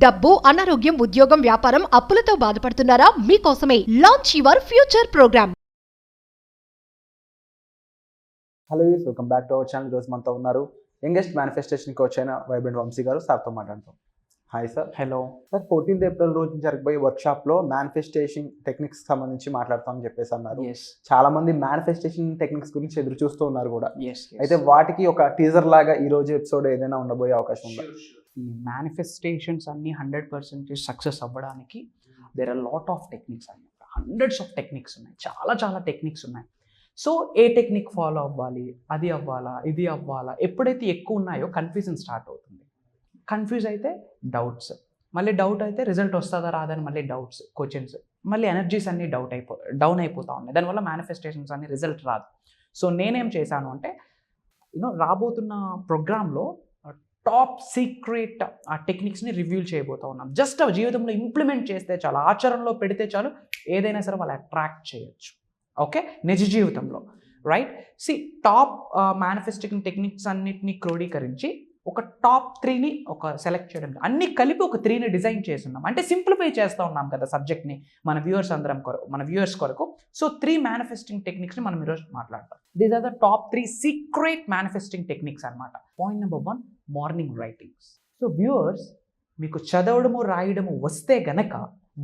డబ్బు, అనారోగ్యం, ఉద్యోగం, వ్యాపారం, అప్పులతో బాధపడుతున్నారా? మీకోసమే launch your future program. Hello యూస్, welcome back to our channel. ఈరోజు మనతో ఉన్నారు యంగెస్ట్ మేనిఫెస్టేషన్ కోచ్ అయిన వైబ్రెంట్ వంశీ గారు. సార్తో మాట్లాడతాం. Hi sir. Hello sir, 14th April రోజు జరగబోయే వర్క్షాప్లో మేనిఫెస్టేషన్ టెక్నిక్స్ సంబంధించి మాట్లాడతామని చెప్పేసి అన్నారు. చాలా మంది మేనిఫెస్టేషన్ టెక్నిక్స్ గురించి ఎదురు చూస్తూ ఉన్నారు కూడా. అయితే వాటికి ఒక టీజర్ లాగా ఈ రోజు ఎపిసోడ్ ఏదైనా ఉండబోయే అవకాశం ఉందా? ఈ మేనిఫెస్టేషన్స్ అన్ని 100% సక్సెస్ అవ్వడానికి there are lot of techniques అన్నమాట. హండ్రెడ్స్ ఆఫ్ టెక్నిక్స్ ఉన్నాయి, చాలా టెక్నిక్స్ ఉన్నాయి. సో ఏ టెక్నిక్ ఫాలో అవ్వాలి, అది అవ్వాలా, ఇది అవ్వాలా, ఎప్పుడైతే ఎక్కువ ఉన్నాయో కన్ఫ్యూజన్ స్టార్ట్ అవుతుంది. కన్ఫ్యూజ్ అయితే డౌట్స్, మళ్ళీ డౌట్ అయితే రిజల్ట్ వస్తుందా రాదని మళ్ళీ డౌట్స్, క్వశ్చన్స్, మళ్ళీ ఎనర్జీస్ అన్నీ డౌన్ అయిపోతూ ఉన్నాయి. దానివల్ల మేనిఫెస్టేషన్స్ అన్ని రిజల్ట్ రాదు. సో నేనేం చేశాను అంటే, రాబోతున్న ప్రోగ్రాంలో టాప్ సీక్రెట్ ఆ టెక్నిక్స్ని రివ్యూ చేయబోతూ ఉన్నాం. జస్ట్ జీవితంలో ఇంప్లిమెంట్ చేస్తే చాలు, ఆచరణలో పెడితే చాలు, ఏదైనా సరే వాళ్ళు అట్రాక్ట్ చేయొచ్చు. ఓకే, నిజ జీవితంలో రైట్. టాప్ మేనిఫెస్టింగ్ టెక్నిక్స్ అన్నిటిని క్రోడీకరించి ఒక టాప్ 3ని ఒక సెలెక్ట్ చేయడం, అన్ని కలిపి ఒక 3ని డిజైన్ చేస్తున్నాం. అంటే సింప్లిఫై చేస్తూ ఉన్నాం కదా సబ్జెక్ట్ని మన వ్యూవర్స్ కొరకు. సో 3 మేనిఫెస్టింగ్ టెక్నిక్స్ని మనం ఈరోజు మాట్లాడతాం. These are the top 3 secret manifesting techniques అనమాట. Point number 1, morning writings. So viewers, మీకు చదవడము రాయడము వస్తే గనక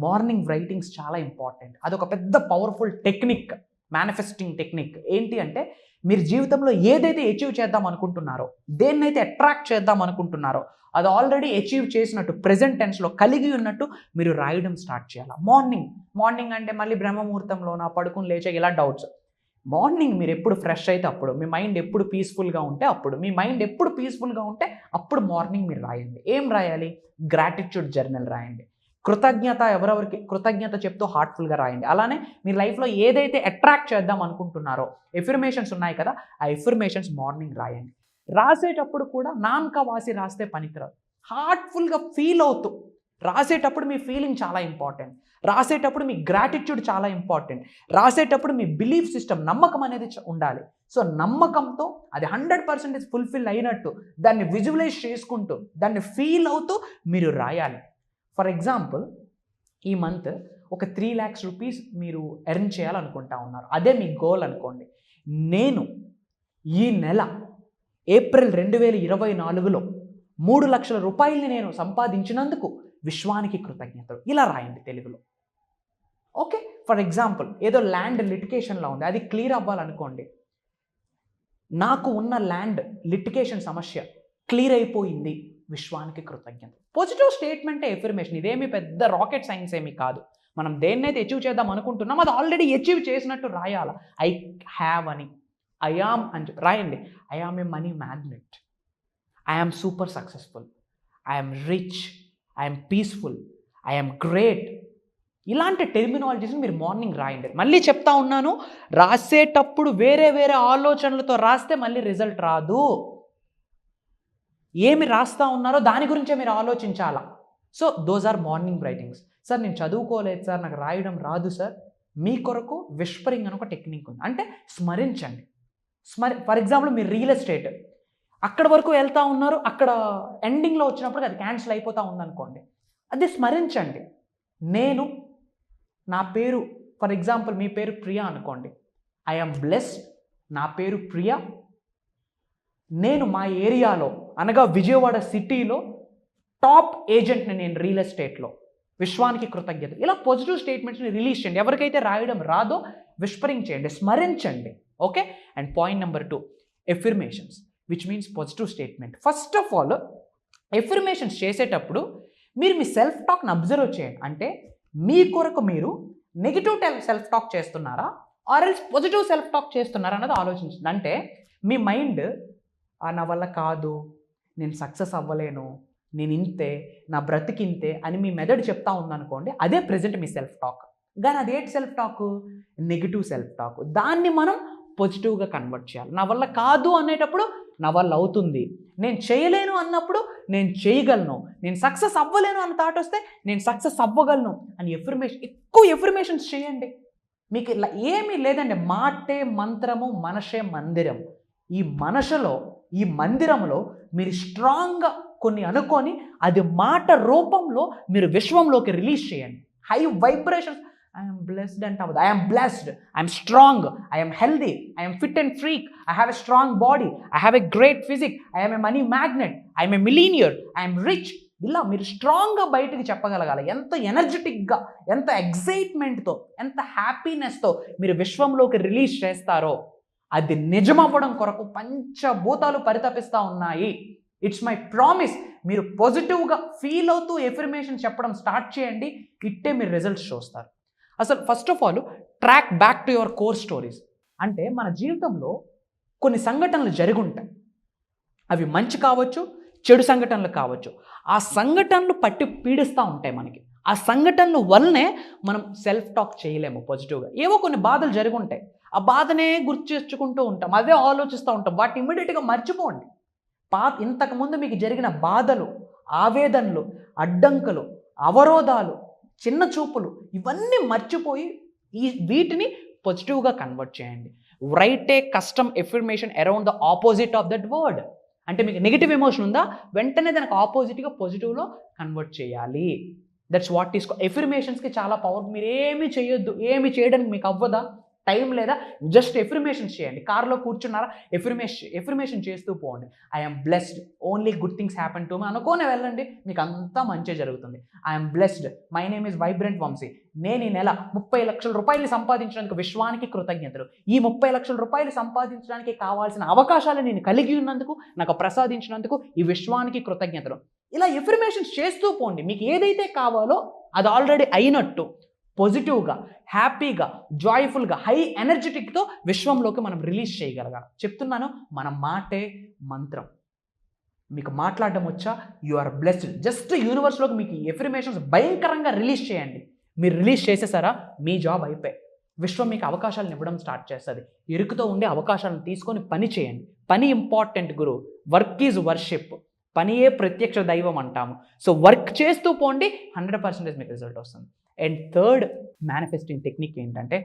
మార్నింగ్ రైటింగ్స్ చాలా ఇంపార్టెంట్. అదొక పెద్ద పవర్ఫుల్ టెక్నిక్, మేనిఫెస్టింగ్ టెక్నిక్. ఏంటి అంటే, మీరు జీవితంలో ఏదైతే అచీవ్ చేద్దాం అనుకుంటున్నారో, దేన్నైతే అట్రాక్ట్ చేద్దాం అనుకుంటున్నారో, అది ఆల్రెడీ అచీవ్ చేసినట్టు, ప్రెజెంట్ టెన్స్లో కలిగి ఉన్నట్టు మీరు రాయడం స్టార్ట్ చేయాలి. మార్నింగ్ అంటే మళ్ళీ బ్రహ్మముహూర్తంలోనా, పడుకుని లేచా, ఇలా డౌట్స్. మార్నింగ్ మీరు ఎప్పుడు ఫ్రెష్ అయితే అప్పుడు, మీ మైండ్ ఎప్పుడు పీస్ఫుల్గా ఉంటే అప్పుడు, అప్పుడు మార్నింగ్ మీరు రాయండి. ఏం రాయాలి? గ్రాటిట్యూడ్ జర్నల్ రాయండి. ఎవరెవరికి కృతజ్ఞత చెప్తూ హార్ట్ఫుల్గా రాయండి. అలానే మీ లైఫ్లో ఏదైతే అట్రాక్ట్ చేద్దాం అనుకుంటున్నారో, ఎఫర్మేషన్స్ ఉన్నాయి కదా, ఆ ఎఫర్మేషన్స్ మార్నింగ్ రాయండి. రాసేటప్పుడు కూడా నామక వాసి రాస్తే పనికిరాదు. హార్ట్ఫుల్గా ఫీల్ అవుతూ రాసేటప్పుడు మీ ఫీలింగ్ చాలా ఇంపార్టెంట్. రాసేటప్పుడు మీ గ్రాటిట్యూడ్ చాలా ఇంపార్టెంట్. రాసేటప్పుడు మీ బిలీఫ్ సిస్టమ్, నమ్మకం అనేది ఉండాలి. సో నమ్మకంతో అది 100% ఫుల్ఫిల్ అయినట్టు దాన్ని విజువలైజ్ చేసుకుంటూ, దాన్ని ఫీల్ అవుతూ మీరు రాయాలి. ఫర్ ఎగ్జాంపుల్, ఈ మంత్ ఒక 3 lakhs రూపీస్ మీరు ఎర్న్ చేయాలనుకుంటా ఉన్నారు. అదే మీ గోల్ అనుకోండి. నేను ఈ నెల ఏప్రిల్ 2024లో 3 లక్షల రూపాయలని నేను సంపాదించినందుకు విశ్వానికి కృతజ్ఞతలు, ఇలా రాయండి తెలుగులో. ఓకే, ఫర్ ఎగ్జాంపుల్, ఏదో ల్యాండ్ లిటికేషన్లో ఉంది, అది క్లియర్ అవ్వాలనుకోండి. నాకు ఉన్న ల్యాండ్ లిటికేషన్ సమస్య క్లియర్ అయిపోయింది, విశ్వానికి కృతజ్ఞత. పాజిటివ్ స్టేట్మెంటే ఎఫర్మేషన్. ఇదేమి పెద్ద రాకెట్ సైన్స్ ఏమీ కాదు. మనం దేన్నైతే అచీవ్ చేద్దాం అనుకుంటున్నాం అది ఆల్రెడీ అచీవ్ చేసినట్టు రాయాల. ఐ హ్యావ్ అని, ఐ యామ్ అని రాయండి. I am a money magnet, I am super successful, I am rich, I am peaceful, I am great. ఇలాంటి టెర్మినాలజీస్ని మీరు మార్నింగ్ రాయండి. మళ్ళీ చెప్తా ఉన్నాను, రాసేటప్పుడు వేరే ఆలోచనలతో రాస్తే మళ్ళీ రిజల్ట్ రాదు. ఏమి రాస్తా ఉన్నారో దాని గురించే మీరు ఆలోచించాలా. So those are morning writings. Sir, నేను చదువుకోలేదు సార్, నాకు రాయడం రాదు సార్, మీ కొరకు విస్పరింగ్ అని ఒక టెక్నిక్ ఉంది. అంటే స్మరించండి. ఫర్ ఎగ్జాంపుల్, మీరు రియల్ ఎస్టేట్ అక్కడ వరకు వెళ్తూ ఉన్నారు, అక్కడ ఎండింగ్లో వచ్చినప్పుడు అది క్యాన్సిల్ అయిపోతూ ఉందనుకోండి, అది స్మరించండి. నా పేరు, ఫర్ ఎగ్జాంపుల్ మీ పేరు ప్రియా అనుకోండి. ఐ యామ్ బ్లెస్డ్, నా పేరు ప్రియా, నేను మా ఏరియాలో అనగా విజయవాడ సిటీలో టాప్ ఏజెంట్ని, నేను రియల్ ఎస్టేట్లో, విశ్వానికి కృతజ్ఞత. ఇలా పాజిటివ్ స్టేట్మెంట్స్ని రిలీజ్ చేయండి. ఎవరికైతే రాయడం రాదో విస్పరింగ్ చేయండి, స్మరించండి. Okay. And point number 2, affirmations, which means positive statement. First of all, affirmations చేసేటప్పుడు మీరు మీ సెల్ఫ్ టాక్ని అబ్జర్వ్ చేయండి. అంటే మీ కొరకు మీరు నెగిటివ్ సెల్ఫ్ టాక్ చేస్తున్నారా, or else positive self talk చేస్తున్నారా అన్నది ఆలోచించండి. అంటే మీ మైండ్, నా వల్ల కాదు, నేను సక్సెస్ అవ్వలేను, నేను ఇంతే, నా బ్రతికింతే అని మీ మెదడు చెప్తా ఉందనుకోండి, అదే ప్రెజెంట్ మీ సెల్ఫ్ టాక్. కానీ అదేంటి self talk? Negative self talk. దాన్ని మనం పాజిటివ్గా కన్వర్ట్ చేయాలి. నా వల్ల కాదు అనేటప్పుడు నా వల్ల అవుతుంది, నేను చేయలేను అన్నప్పుడు నేను చేయగలను, నేను సక్సెస్ అవ్వలేను అన్న థాట్ వస్తే నేను సక్సెస్ అవ్వగలను అని ఎక్కువ ఎఫర్మేషన్స్ చేయండి. మీకు ఇలా ఏమీ లేదండి. మాటే మంత్రము, మనషే మందిరం. ఈ మనసులో, ఈ మందిరంలో మీరు స్ట్రాంగ్గా కొన్ని అనుకొని అది మాట రూపంలో మీరు విశ్వంలోకి రిలీజ్ చేయండి. High vibrations. ఐఎమ్ బ్లెస్డ్ అంటే అవ్వదు. I'm blessed, I'm strong, I'm healthy, I'm fit and freak, I have a strong body, I have a great physique, I'm a money magnet, I'm a millionaire, I'm rich. ఇలా మీరు స్ట్రాంగ్గా బయటకు చెప్పగలగాలి. ఎంత ఎనర్జెటిక్గా, ఎంత ఎగ్జైట్మెంట్తో, ఎంత హ్యాపీనెస్తో మీరు విశ్వంలోకి రిలీజ్ చేస్తారో అది నిజమవ్వడం కొరకు పంచభూతాలు పరితపిస్తూ ఉన్నాయి. It's my promise. మీరు పాజిటివ్గా ఫీల్ అవుతూ ఎఫర్మేషన్ చెప్పడం స్టార్ట్ చేయండి. ఇట్టే మీరు రిజల్ట్స్ చూస్తారు. అసలు first of all track back to your core stories. అంటే మన జీవితంలో కొన్ని సంఘటనలు జరుగుంటాయి. అవి మంచి కావచ్చు, చెడు సంఘటనలు కావచ్చు. ఆ సంఘటనలు పట్టి పీడిస్తూ ఉంటాయి మనకి. ఆ సంఘటనల వల్లనే మనం సెల్ఫ్ టాక్ చేయలేము పాజిటివ్గా. ఏవో కొన్ని బాధలు జరుగుంటాయి, ఆ బాధనే గుర్తు తెచ్చుకుంటూ ఉంటాం, అదే ఆలోచిస్తూ ఉంటాం. వాటిని ఇమ్మీడియట్గా మర్చిపోండి. ఇంతకుముందు మీకు జరిగిన బాధలు, ఆవేదనలు, అడ్డంకులు, అవరోధాలు, చిన్న చూపులు ఇవన్నీ మర్చిపోయి వీటిని పాజిటివ్గా కన్వర్ట్ చేయండి. Right A custom affirmation around the opposite of that word. అంటే మీకు నెగిటివ్ ఎమోషన్ ఉందా, వెంటనే దానికి ఆపోజిట్గా పాజిటివ్లో కన్వర్ట్ చేయాలి. దట్స్ వాట్ ఈస్ ఎఫర్మేషన్స్కి చాలా పవర్. మీరు ఏమీ చేయొద్దు. ఏమి చేయడానికి మీకు అవ్వదా, టైం లేదా, జస్ట్ ఎఫర్మేషన్స్ చేయండి. కార్లో కూర్చున్నారా, ఎఫర్మేషన్ చేస్తూ పోండి. I'm blessed, only good things happen to me అనుకోనే వెళ్ళండి, మీకు అంతా మంచి జరుగుతుంది. I'm blessed, my name is vibrant Vamshi. నేను ఈ నెల 30 లక్షల రూపాయలు సంపాదించడానికి విశ్వానికి కృతజ్ఞతలు. ఈ 30 లక్షల రూపాయలు సంపాదించడానికి కావాల్సిన అవకాశాలు నేను కలిగి ఉన్నందుకు, నాకు ప్రసాదించినందుకు ఈ విశ్వానికి కృతజ్ఞతలు. ఇలా ఎఫర్మేషన్స్ చేస్తూ పోండి. మీకు ఏదైతే కావాలో అది ఆల్రెడీ అయినట్టు పాజిటివ్గా, హ్యాపీగా, జాయ్ఫుల్గా, హై ఎనర్జెటిక్తో విశ్వంలోకి మనం రిలీజ్ చేయగలగాలి. చెప్తున్నాను, మన మాటే మంత్రం. మీకు మాట్లాడడం వచ్చా, యు ఆర్ బ్లెస్డ్. జస్ట్ యూనివర్స్లోకి మీకు ఎఫర్మేషన్స్ భయంకరంగా రిలీజ్ చేయండి. మీరు రిలీజ్ చేసేసారా, మీ జాబ్ అయిపోయి విశ్వం మీకు అవకాశాలను ఇవ్వడం స్టార్ట్ చేస్తుంది. ఇరుకుతో ఉండే అవకాశాలను తీసుకొని పని చేయండి. పని ఇంపార్టెంట్ గురు. Work is worship. పనియే ప్రత్యక్ష దైవం అంటాము. సో వర్క్ చేస్తూ పోండి, 100% మీకు రిజల్ట్ వస్తుంది. అండ్ థర్డ్ మేనిఫెస్టింగ్ టెక్నిక్ ఏంటంటే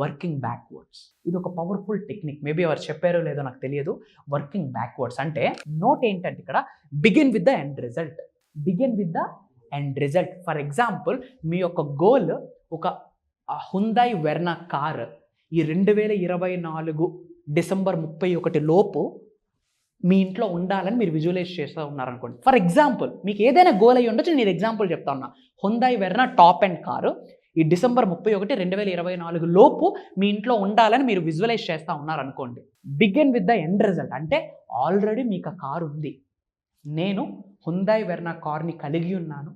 వర్కింగ్ బ్యాక్వర్డ్స్. ఇది ఒక పవర్ఫుల్ టెక్నిక్. మేబీ ఎవరు చెప్పారో లేదో నాకు తెలియదు. వర్కింగ్ బ్యాక్వర్డ్స్ అంటే నోట్ ఏంటంటే ఇక్కడ begin with the end result. Begin with the end result. For example, మీ యొక్క గోల్ ఒక హుందాయ్ వెర్నా కార్ ఈ 2024 డిసెంబర్ 31 లోపు మీ ఇంట్లో ఉండాలని మీరు విజువలైజ్ చేస్తూ ఉన్నారనుకోండి. ఫర్ ఎగ్జాంపుల్, మీకు ఏదైనా గోల్ అయ్యి ఉండొచ్చు. నేను ఎగ్జాంపుల్ చెప్తా ఉన్నా. హుందాయ్ వెర్నా టాప్ అండ్ కారు ఈ డిసెంబర్ 31, 2024 లోపు మీ ఇంట్లో ఉండాలని మీరు విజువలైజ్ చేస్తూ ఉన్నారనుకోండి. Begin with the end result అంటే ఆల్రెడీ మీకు ఆ కారు ఉంది. నేను హుందాయ్ వెర్నా కార్ని కలిగి ఉన్నాను.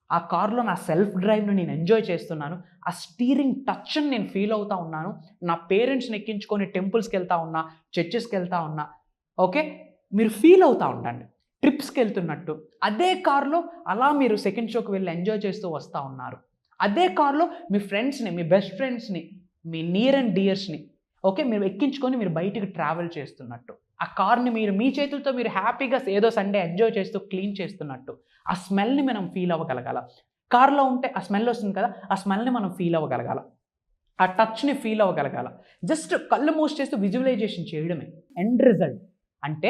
ఆ కారులో నా సెల్ఫ్ డ్రైవ్ను నేను ఎంజాయ్ చేస్తున్నాను. ఆ స్టీరింగ్ టచ్ని నేను ఫీల్ అవుతూ ఉన్నాను. నా పేరెంట్స్ని ఎక్కించుకొని టెంపుల్స్కి వెళ్తా ఉన్నా, చర్చెస్కి వెళ్తా ఉన్నా. ఓకే, మీరు ఫీల్ అవుతూ ఉండండి ట్రిప్స్కి వెళ్తున్నట్టు. అదే కార్లో అలా మీరు సెకండ్ షోకి వెళ్ళి ఎంజాయ్ చేస్తూ వస్తూ ఉన్నారు. అదే కార్లో మీ ఫ్రెండ్స్ని, మీ బెస్ట్ ఫ్రెండ్స్ని, మీ నియర్ అండ్ డియర్స్ని ఓకే మీరు ఎక్కించుకొని మీరు బయటికి ట్రావెల్ చేస్తున్నట్టు. ఆ కార్ని మీరు మీ చేతులతో మీరు హ్యాపీగా ఏదో సండే ఎంజాయ్ చేస్తూ క్లీన్ చేస్తున్నట్టు. ఆ స్మెల్ని మనం ఫీల్ అవ్వగలగాల. కార్లో ఉంటే ఆ స్మెల్ వస్తుంది కదా, ఆ స్మెల్ని మనం ఫీల్ అవ్వగలగాల. ఆ టచ్ని ఫీల్ అవ్వగలగాల. జస్ట్ కళ్ళు మూసి చేస్తూ విజువలైజేషన్ చేయడమే. ఎండ్ రిజల్ట్ అంటే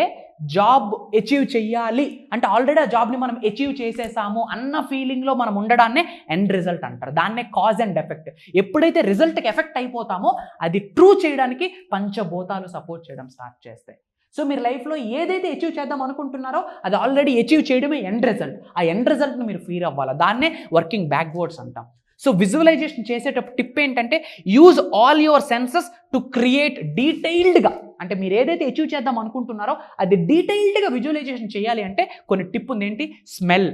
జాబ్ అచీవ్ చెయ్యాలి అంటే ఆల్రెడీ ఆ జాబ్ని మనం అచీవ్ చేసేసాము అన్న ఫీలింగ్లో మనం ఉండడాన్నే ఎండ్ రిజల్ట్ అంటారు. దాన్నే కాజ్ అండ్ ఎఫెక్ట్. ఎప్పుడైతే రిజల్ట్కి ఎఫెక్ట్ అయిపోతామో అది ట్రూ చేయడానికి పంచభూతాలు సపోర్ట్ చేయడం స్టార్ట్ చేస్తాయి. సో మీరు లైఫ్లో ఏదైతే అచీవ్ చేద్దాం అనుకుంటున్నారో అది ఆల్రెడీ అచీవ్ చేయడమే ఎండ్ రిజల్ట్. ఆ ఎండ్ రిజల్ట్ని మీరు ఫీల్ అవ్వాలి. దాన్నే వర్కింగ్ బ్యాక్వర్డ్స్ అంటాం. సో విజువలైజేషన్ చేసేటప్పుడు టిప్ ఏంటంటే use all your senses to create డీటెయిల్డ్గా. అంటే మీరు ఏదైతే అచీవ్ చేద్దాం అనుకుంటున్నారో అది డీటెయిల్డ్గా విజువలైజేషన్ చేయాలి అంటే కొన్ని టిప్ ఉంది. ఏంటి? Smell,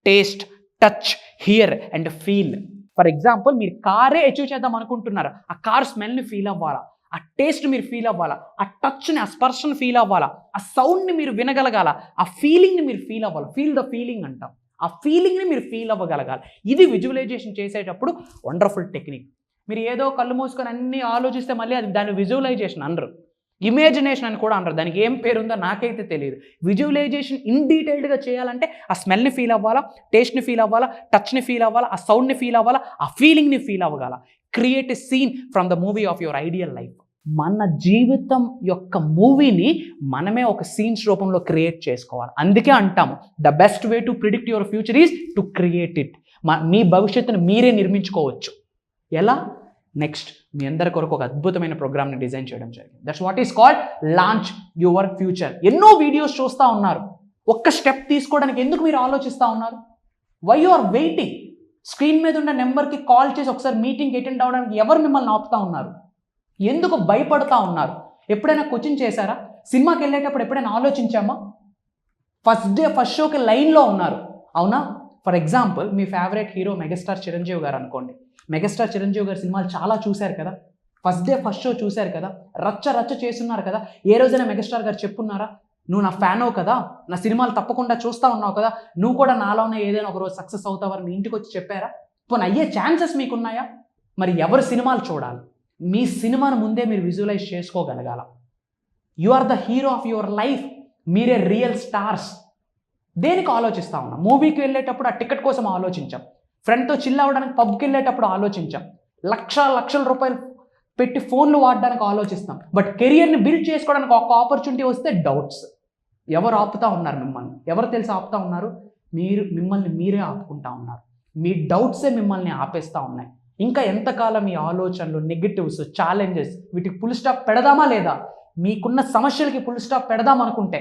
taste, touch, here and feel. For example, మీరు కారే అచీవ్ చేద్దాం అనుకుంటున్నారు. ఆ కార్ స్మెల్ని ఫీల్ అవ్వాలా, ఆ టేస్ట్ మీరు ఫీల్ అవ్వాలా, ఆ టచ్ని, ఆ స్పర్శను ఫీల్ అవ్వాలా, ఆ సౌండ్ని మీరు వినగలగాల, ఆ ఫీలింగ్ని మీరు ఫీల్ అవ్వాలి. ఫీల్ ద ఫీలింగ్ అంటాం. ఆ ఫీలింగ్ని మీరు ఫీల్ అవ్వగలగాలి. ఇది విజువలైజేషన్ చేసేటప్పుడు వండర్ఫుల్ టెక్నిక్. మీరు ఏదో కళ్ళు మూసుకొని అన్నీ ఆలోచిస్తే మళ్ళీ అది దాన్ని విజువలైజేషన్ అనరు, ఇమేజినేషన్ అని కూడా అనరు. దానికి ఏం పేరు ఉందో నాకైతే తెలియదు. విజువలైజేషన్ ఇన్ డీటెయిల్డ్గా చేయాలంటే ఆ స్మెల్ని ఫీల్ అవ్వాలా, టేస్ట్ని ఫీల్ అవ్వాలా, టచ్ని ఫీల్ అవ్వాలా, ఆ సౌండ్ని ఫీల్ అవ్వాలా, ఆ ఫీలింగ్ని ఫీల్ అవ్వగల. Create a scene from the movie of your ideal life. మన జీవితం యొక్క మూవీని మనమే ఒక సీన్స్ రూపంలో క్రియేట్ చేసుకోవాలి. అందుకే అంటాము the best way to predict your future is to create it. మీ భవిష్యత్తును మీరే నిర్మించుకోవచ్చు. ఎలా? నెక్స్ట్ మీ అందరి కొరకు ఒక అద్భుతమైన ప్రోగ్రామ్ని డిజైన్ చేయడం జరిగింది. That's what is called launch your future. ఎన్నో వీడియోస్ చూస్తూ ఉన్నారు, ఒక్క స్టెప్ తీసుకోవడానికి ఎందుకు మీరు ఆలోచిస్తూ ఉన్నారు? Why you are waiting? Screen మీద ఉన్న నెంబర్కి కాల్ చేసి ఒకసారి మీటింగ్ అటెండ్ అవ్వడానికి ఎవరు మిమ్మల్ని ఆపుతా ఉన్నారు? ఎందుకు భయపడతా ఉన్నారు? ఎప్పుడైనా కోచింగ్ చేశారా? సినిమాకి వెళ్ళేటప్పుడు ఎప్పుడైనా ఆలోచించామా? ఫస్ట్ డే ఫస్ట్ షోకి లైన్లో ఉన్నారు, అవునా? For example me favourite hero megastar Chiranjeevi గారు అనుకోండి. మెగాస్టార్ చిరంజీవి గారి సినిమాలు చాలా చూశారు కదా, ఫస్ట్ డే ఫస్ట్ షో చూశారు కదా, రచ్చ రచ్చ చేస్తున్నారు కదా. ఏ రోజైనా మెగాస్టార్ గారు చెప్పున్నారా నువ్వు నా ఫ్యానో కదా, నా సినిమాలు తప్పకుండా చూస్తూ ఉన్నావు కదా, నువ్వు కూడా నాలోనే ఏదైనా ఒక రోజు సక్సెస్ అవుతావని మీ ఇంటికి వచ్చి చెప్పారా? పోనీ అయ్యే ఛాన్సెస్ మీకున్నాయా? మరి ఎవరు సినిమాలు చూడాలి? మీ సినిమాను ముందే మీరు విజువలైజ్ చేసుకోగలగాల. You are the hero of your life. మీరే రియల్ స్టార్స్. దేనికి ఆలోచిస్తా ఉన్నాం? మూవీకి వెళ్ళేటప్పుడు ఆ టికెట్ కోసం ఆలోచించాం, ఫ్రెండ్తో చిల్ అవ్వడానికి పబ్కి వెళ్ళేటప్పుడు ఆలోచించాం, లక్షల రూపాయలు పెట్టి ఫోన్లు వాడడానికి ఆలోచిస్తాం. బట్ కెరియర్ని బిల్డ్ చేసుకోవడానికి ఒక ఆపర్చునిటీ వస్తే డౌట్స్. ఎవరు ఆపుతా ఉన్నారు మిమ్మల్ని? ఎవరు తెలిసి ఆపుతా ఉన్నారు? మిమ్మల్ని మీరే ఆపుకుంటా ఉన్నారు. మీ డౌట్సే మిమ్మల్ని ఆపేస్తూ ఉన్నాయి. ఇంకా ఎంతకాలం ఈ ఆలోచనలు, నెగిటివ్స్, ఛాలెంజెస్, వీటికి ఫుల్ స్టాప్ పెడదామా లేదా? మీకున్న సమస్యలకి ఫుల్ స్టాప్ పెడదాం అనుకుంటే,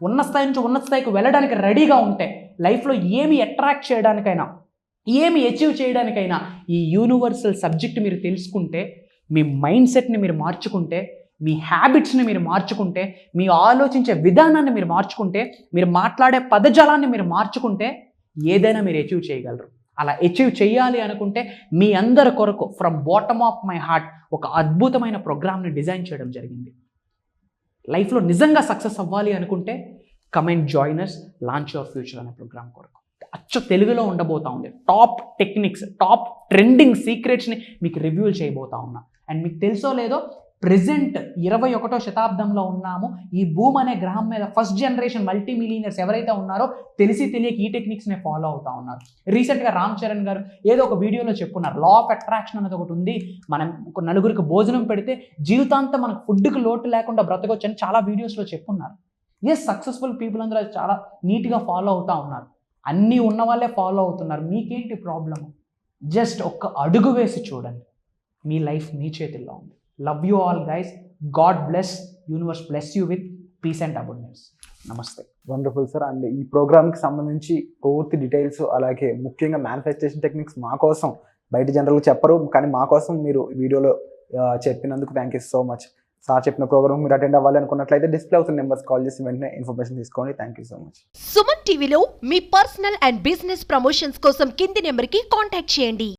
ఉన్న స్థాయి నుంచి ఉన్నత స్థాయికి వెళ్ళడానికి రెడీగా ఉంటే, లైఫ్లో ఏమి అట్రాక్ట్ చేయడానికైనా, ఏమి అచీవ్ చేయడానికైనా ఈ యూనివర్సల్ సబ్జెక్ట్ మీరు తెలుసుకుంటే, మీ మైండ్ సెట్ని మీరు మార్చుకుంటే, మీ హ్యాబిట్స్ని మీరు మార్చుకుంటే, మీ ఆలోచించే విధానాన్ని మీరు మార్చుకుంటే, మీరు మాట్లాడే పదజాలాన్ని మీరు మార్చుకుంటే ఏదైనా మీరు అచీవ్ చేయగలరు. అలా అచీవ్ చేయాలి అనుకుంటే మీ అందరి కొరకు from bottom of my heart ఒక అద్భుతమైన ప్రోగ్రామ్ని డిజైన్ చేయడం జరిగింది. లైఫ్లో నిజంగా సక్సెస్ అవ్వాలి అనుకుంటే come and join us launch your future అనే ప్రోగ్రామ్ కొరకు. అచ్చ తెలుగులో ఉండబోతా ఉంది. టాప్ టెక్నిక్స్, టాప్ ట్రెండింగ్ సీక్రెట్స్ని మీకు రివ్యూల్ చేయబోతా ఉన్నా. అండ్ మీకు తెలుసో లేదో, ప్రెజెంట్ 21వ శతాబ్దంలో ఉన్నాము. ఈ భూమ్ అనే గ్రహం మీద ఫస్ట్ జనరేషన్ మల్టీ మిలియనర్స్ ఎవరైతే ఉన్నారో తెలిసి తెలియక ఈ టెక్నిక్స్ని ఫాలో అవుతా ఉన్నారు. రీసెంట్గా రామ్ చరణ్ గారు ఏదో ఒక వీడియోలో చెప్పున్నారు, లా ఆఫ్ అట్రాక్షన్ అనేది ఒకటి ఉంది, మనం ఒక నలుగురికి భోజనం పెడితే జీవితాంతం మనకు ఫుడ్కి లోటు లేకుండా బ్రతకొచ్చు అని చాలా వీడియోస్లో చెప్పున్నారు. సక్సెస్ఫుల్ పీపుల్ అందరూ అది చాలా నీట్గా ఫాలో అవుతూ ఉన్నారు. అన్నీ ఉన్న వాళ్ళే ఫాలో అవుతున్నారు. మీకేంటి ప్రాబ్లము? జస్ట్ ఒక్క అడుగు వేసి చూడండి. మీ లైఫ్ మీ చేతుల్లో ఉంది. Love you all guys. God bless. Universe bless you with peace and abundance. Namaste. Wonderful sir. And ఈ ప్రోగ్రామ్కి సంబంధించి పూర్తి డీటెయిల్స్, అలాగే ముఖ్యంగా మేనిఫెస్టేషన్ టెక్నిక్స్ మా కోసం బయట జనరల్గా చెప్పరు, కానీ మా కోసం మీరు వీడియోలో చెప్పినందుకు thank you so much. Sir చెప్పిన ప్రోగ్రామ్ మీరు అటెండ్ అవ్వాలి అనుకున్నట్లయితే డిస్ప్లే అవుతున్న నెంబర్స్ కాల్ చేసి వెంటనే ఇన్ఫర్మేషన్ తీసుకోండి. Thank you so much. Suman టీవీలో మీ పర్సనల్ అండ్ బిజినెస్ ప్రమోషన్స్ కోసం కింది నెంబర్కి కాంటాక్ట్ చేయండి.